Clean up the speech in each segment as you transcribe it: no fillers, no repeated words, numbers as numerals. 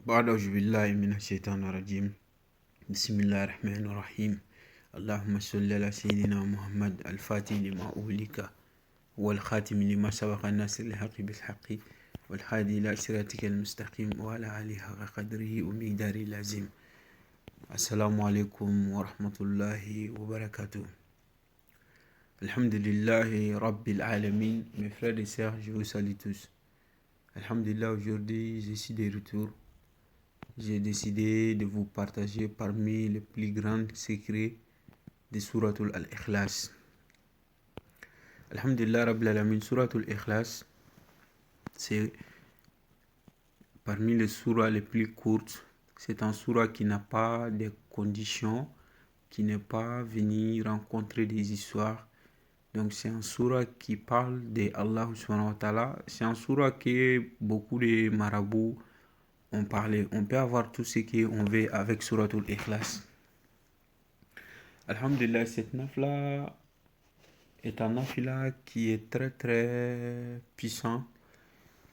بعد أعوذ بالله من الشيطان الرجيم. بسم الله الرحمن الرحيم. اللهم صل على سيدنا محمد الفاتح لما أغلق والخاتم لما سبق الناصر الحق بالحق والهادي إلى صراطك المستقيم وعلى آله حق قدره ومقداره العظيم. السلام عليكم ورحمة الله وبركاته. Alhamdulillah Rabbil Alamin. Mes frères et sœurs, je vous salue tous. Alhamdulillah, aujourd'hui je suis de retour. J'ai décidé de vous partager parmi les plus grands secrets de Suratul Al-Ikhlas. Alhamdulillah Rabbil Alamin, Suratul Ikhlas, c'est parmi les surahs les plus courtes. C'est un surah qui n'a pas de conditions, qui n'est pas venu rencontrer des histoires. Donc c'est un surah qui parle de Allah subhanahu wa ta'ala. C'est un surah que beaucoup de marabouts ont parlé. On peut avoir tout ce qu'on veut avec Suratul Ikhlas. Alhamdulillah, cette nafila est un nafila qui est très très puissant,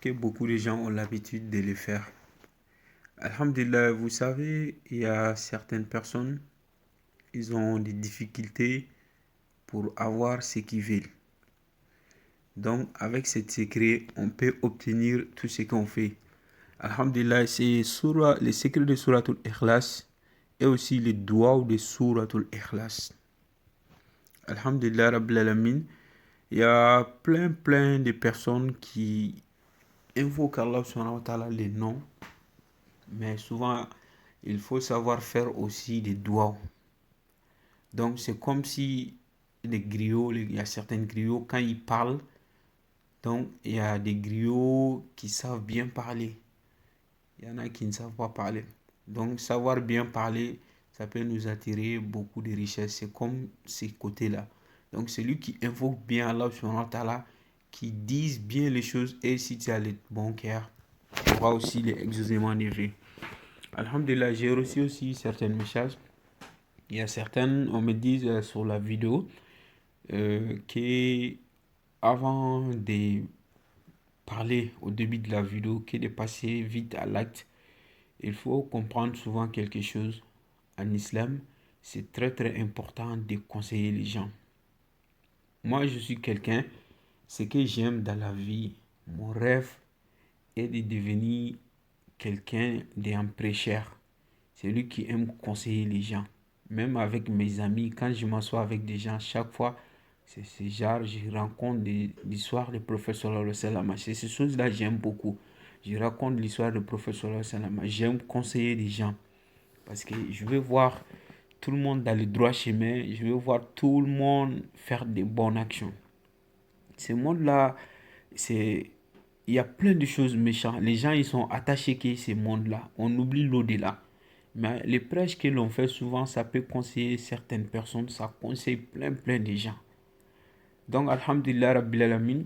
que beaucoup de gens ont l'habitude de le faire. Alhamdulillah, vous savez, il y a certaines personnes, ils ont des difficultés pour avoir ce qu'ils veulent. Donc, avec ce secret, on peut obtenir tout ce qu'on fait. Alhamdulillah, c'est le secret de Suratul Ikhlas et aussi le doigt de Suratul Ikhlas. Alhamdulillah Rabbil Alamin, il y a plein de personnes qui invoquent Allah subhanahu wa ta'ala les noms, mais souvent, il faut savoir faire aussi des doigts. Donc, c'est comme si les griots, il y a certains griots, quand ils parlent, donc il y a des griots qui savent bien parler. Il y en a qui ne savent pas parler. Donc, savoir bien parler, ça peut nous attirer beaucoup de richesses. C'est comme ces côtés-là. Donc, celui qui invoque bien Allah subhanahu wa ta'ala, qui dise bien les choses, et si tu as le bon cœur, tu auras aussi les exaucements des vœux. Alhamdulillah, j'ai reçu aussi certains messages. Il y a certaines, on me dit sur la vidéo, que avant de parler au début de la vidéo, que de passer vite à l'acte, il faut comprendre souvent quelque chose. En islam, c'est très important de conseiller les gens. Moi, je suis quelqu'un, ce que j'aime dans la vie, mon rêve est de devenir quelqu'un d'un prêcheur. C'est lui qui aime conseiller les gens. Même avec mes amis, quand je m'assois avec des gens, chaque fois, c'est genre, je rencontre l'histoire du prophète sallallahu alayhi wa sallam. C'est ces choses-là que j'aime beaucoup. Je raconte l'histoire du prophète sallallahu alayhi wa sallam. J'aime conseiller les gens. Parce que je veux voir tout le monde dans le droit chemin. Je veux voir tout le monde faire des bonnes actions. Ce monde-là, il y a plein de choses méchantes. Les gens, ils sont attachés à ce monde-là. On oublie l'au-delà. Mais les prêches que l'on fait souvent, ça peut conseiller certaines personnes. Ça conseille plein de gens. Donc, Alhamdulillah Rabbil Alamin,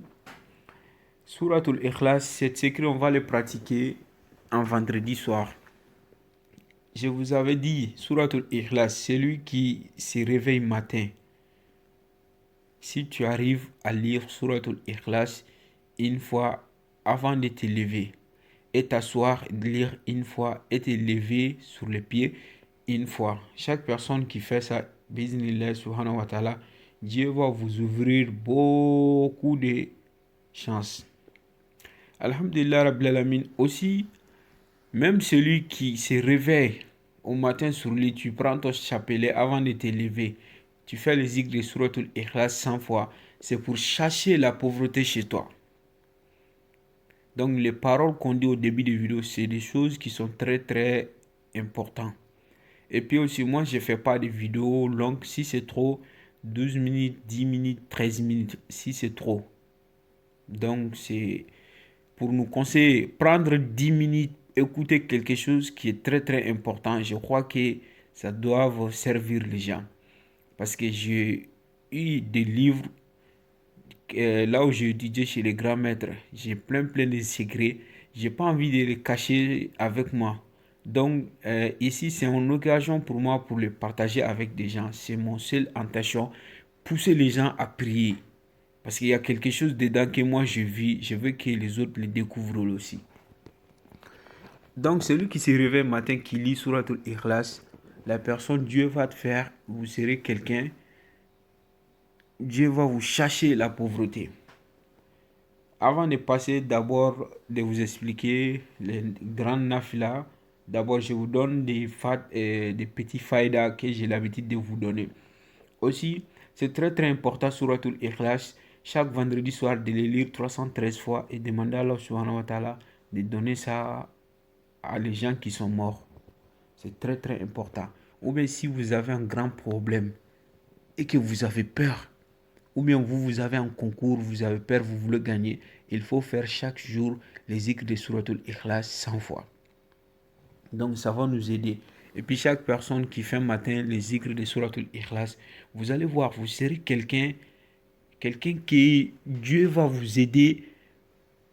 Suratul Ikhlas, cet secret, on va le pratiquer un vendredi soir. Je vous avais dit, Suratul Ikhlas, celui qui se réveille matin. Si tu arrives à lire Suratul Ikhlas une fois avant de te lever, et t'asseoir, lire une fois, et te lever sur les pieds une fois. Chaque personne qui fait ça, Bismillah subhanahu wa ta'ala, Dieu va vous ouvrir beaucoup de chances. Alhamdulillah Rabbil Alamin. Aussi, même celui qui se réveille au matin sur le lit, tu prends ton chapelet avant de te lever, tu fais les zikr de Suratul Ikhlas 100 fois, c'est pour chasser la pauvreté chez toi. Donc les paroles qu'on dit au début de vidéo, c'est des choses qui sont très importantes. Et puis aussi, moi, je ne fais pas de vidéos longues. Si c'est trop, 12 minutes, 10 minutes, 13 minutes, si c'est trop. Donc, c'est pour nous conseiller, prendre 10 minutes, écouter quelque chose qui est très important. Je crois que ça doit servir les gens. Parce que j'ai eu des livres, là où j'ai étudié chez les grands maîtres, j'ai plein de secrets. J'ai pas envie de les cacher avec moi. Donc ici, c'est une occasion pour moi pour les partager avec des gens. C'est mon seul intention, pousser les gens à prier. Parce qu'il y a quelque chose dedans que moi je vis, je veux que les autres le découvrent aussi. Donc, celui qui se réveille le matin, qui lit Suratul Ikhlas, la personne, Dieu va te faire, vous serez quelqu'un, Dieu va vous chercher la pauvreté. Avant de passer, d'abord, de vous expliquer les grandes nafila, d'abord, je vous donne des petits faïdas que j'ai l'habitude de vous donner. Aussi, c'est très très important, Suratul Ikhlas, chaque vendredi soir, de les lire 313 fois et demander à Allah subhanahu wa ta'ala de donner ça à les gens qui sont morts. C'est très très important. Ou bien si vous avez un grand problème et que vous avez peur, ou bien vous avez un concours, vous avez peur, vous voulez gagner, il faut faire chaque jour les zikrs de Suratul Ikhlas 100 fois. Donc ça va nous aider. Et puis chaque personne qui fait un matin les zikrs de Suratul Ikhlas, vous allez voir, vous serez quelqu'un qui, Dieu va vous aider.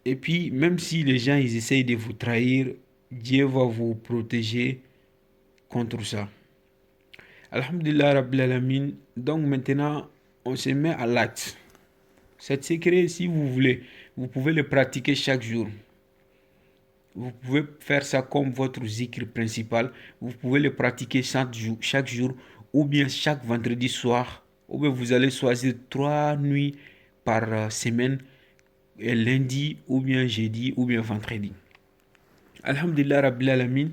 Et puis même si les gens ils essayent de vous trahir, Dieu va vous protéger contre ça. Alhamdulillah Rabbil Alamin. Donc maintenant, on se met à l'acte. Cet secret, si vous voulez, vous pouvez le pratiquer chaque jour. Vous pouvez faire ça comme votre zikr principal. Vous pouvez le pratiquer chaque jour ou bien chaque vendredi soir. Ou bien vous allez choisir 3 nuits par semaine, lundi ou bien jeudi ou bien vendredi. Alhamdulillah Rabbil Alamin.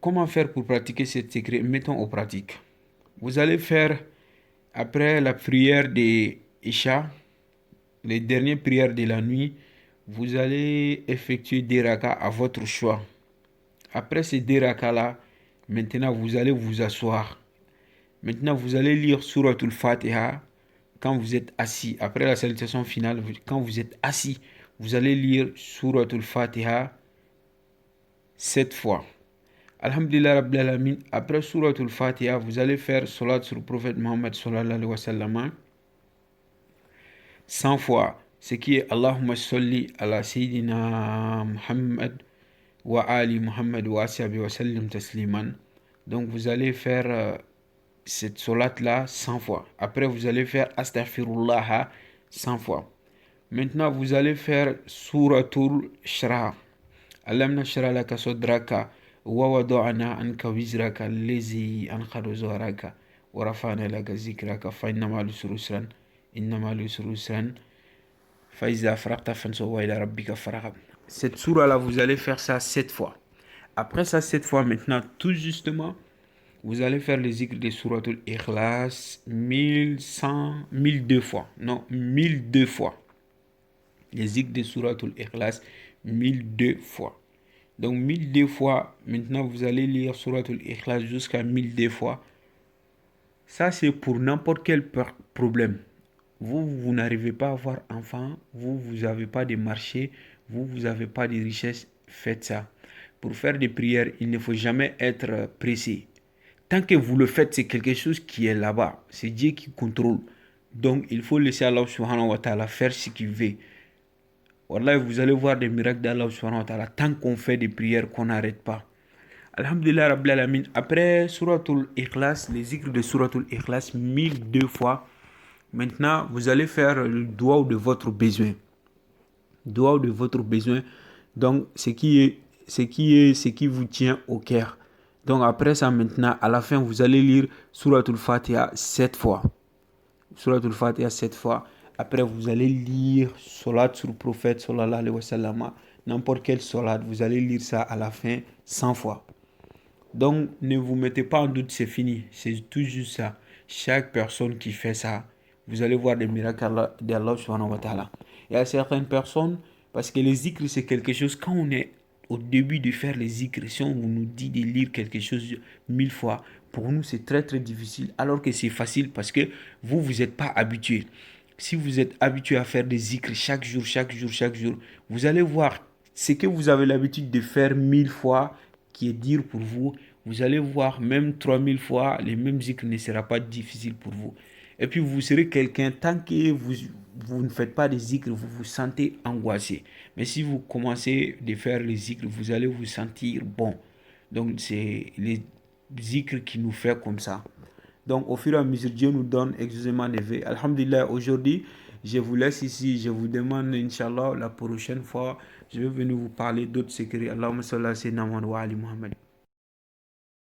Comment faire pour pratiquer ce secret? Mettons en pratique. Vous allez faire après la prière de Isha, les dernières prières de la nuit, vous allez effectuer des rakas à votre choix. Après ces deux rakas-là, maintenant vous allez vous asseoir. Maintenant vous allez lire Suratul Fatiha quand vous êtes assis. Après la salutation finale, quand vous êtes assis, vous allez lire Suratul Fatiha 7 fois. Alhamdulillah Rabbil Alamin. Après Suratul Fatiha, vous allez faire Salat sur le prophète Mohammed sallallahu alayhi wa sallam 100 fois. Ce qui est Allahumma salli ala Sayyidina Muhammad wa ali Muhammad wa ashabi wa sallim tasliman. Donc vous allez faire cette salat là 100 fois. Après vous allez faire Astaghfirullah 100 fois. Maintenant vous allez faire Suratul Shra. Alam nashra laka sadraka wa wada'na anka wizraka allazi anqadha zahraka wa rafa'na laka zikraka fa inna ma'al usri yusran inna ma'al usri yusran fa iza faragta fansab wa ila rabbika farghab. Cette sourate là vous allez faire ça 7 fois. Après ça 7 fois maintenant tout justement vous allez faire les zikr de Suratul Ikhlas 1002 fois. Non, 1002 fois. Les zikr de Suratul Ikhlas 1002 fois. Donc 1002 fois, maintenant vous allez lire Suratul Ikhlas jusqu'à 1002 fois. Ça c'est pour n'importe quel problème. Vous n'arrivez pas à avoir enfant, vous n'avez pas de marché, vous n'avez pas de richesse, faites ça. Pour faire des prières, il ne faut jamais être pressé. Tant que vous le faites, c'est quelque chose qui est là-bas. C'est Dieu qui contrôle. Donc il faut laisser Allah subhanahu wa ta'ala faire ce qu'il veut. Wallah, vous allez voir des miracles d'Allah subhanahu wa ta'ala tant qu'on fait des prières qu'on n'arrête pas. Alhamdulillah Rabbil Alamin. Après Suratul Ikhlas, les zikrs de Suratul Ikhlas 1002 fois. Maintenant, vous allez faire le doigt de votre besoin. Doigt de votre besoin. Donc, ce qui vous tient au cœur. Donc, après ça, maintenant, à la fin, vous allez lire Suratul Fatiha 7 fois. Suratul Fatiha 7 fois. Après, vous allez lire Salat sur le prophète, sallallahu alayhi wa sallam. N'importe quel salat, vous allez lire ça à la fin 100 fois. Donc, ne vous mettez pas en doute, c'est fini. C'est tout juste ça. Chaque personne qui fait ça, vous allez voir des miracles d'Allah subhanahu wa ta'ala. Il y a certaines personnes, parce que les zikrs, c'est quelque chose, quand on est au début de faire les zikrs, si on nous dit de lire quelque chose 1000 fois, pour nous, c'est très très difficile, alors que c'est facile parce que vous n'êtes pas habitué. Si vous êtes habitué à faire des zikrs chaque jour, vous allez voir ce que vous avez l'habitude de faire 1000 fois, qui est dur pour vous, vous allez voir même 3000 fois, les mêmes zikrs ne sera pas difficile pour vous. Et puis vous serez quelqu'un, tant que vous ne faites pas des zikrs, vous vous sentez angoissé. Mais si vous commencez de faire les zikrs, vous allez vous sentir bon. Donc c'est les zikrs qui nous fait comme ça. Donc au fur et à mesure, Dieu nous donne excusez-moi neveu. Alhamdulillah, aujourd'hui, je vous laisse ici. Je vous demande, Inch'Allah, la prochaine fois, je vais venir vous parler d'autres secrets. Allahumma salli ala sayyidina Muhammad wa ali Muhammad.